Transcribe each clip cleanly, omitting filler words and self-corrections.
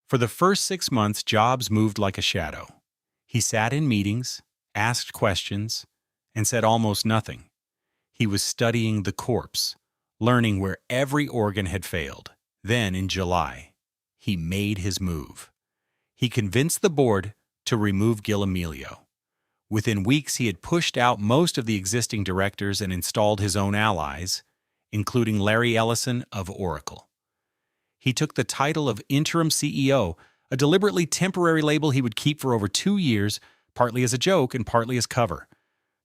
For the first 6 months, Jobs moved like a shadow. He sat in meetings, asked questions, and said almost nothing. He was studying the corpse, learning where every organ had failed. Then, in July, he made his move. He convinced the board to remove Gil Amelio. Within weeks, he had pushed out most of the existing directors and installed his own allies, including Larry Ellison of Oracle. He took the title of interim CEO, a deliberately temporary label he would keep for over 2 years, partly as a joke and partly as cover.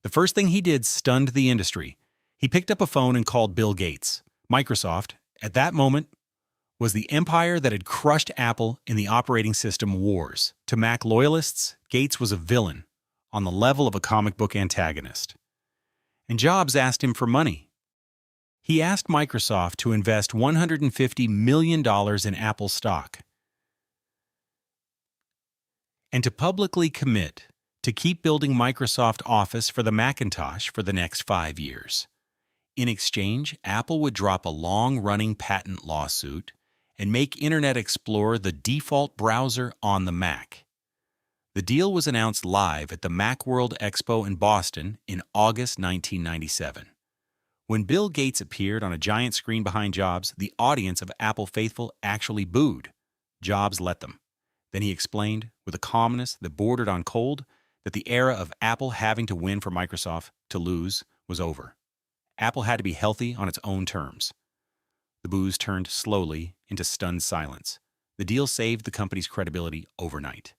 The first thing he did stunned the industry. He picked up a phone and called Bill Gates. Microsoft, at that moment, was the empire that had crushed Apple in the operating system wars. To Mac loyalists, Gates was a villain, on the level of a comic book antagonist. And Jobs asked him for money. He asked Microsoft to invest $150 million in Apple stock and to publicly commit to keep building Microsoft Office for the Macintosh for the next 5 years. In exchange, Apple would drop a long-running patent lawsuit and make Internet Explorer the default browser on the Mac. The deal was announced live at the Macworld Expo in Boston in August 1997. When Bill Gates appeared on a giant screen behind Jobs, the audience of Apple faithful actually booed. Jobs let them. Then he explained, with a calmness that bordered on cold, that the era of Apple having to win for Microsoft to lose was over. Apple had to be healthy on its own terms. The boos turned slowly into stunned silence. The deal saved the company's credibility overnight.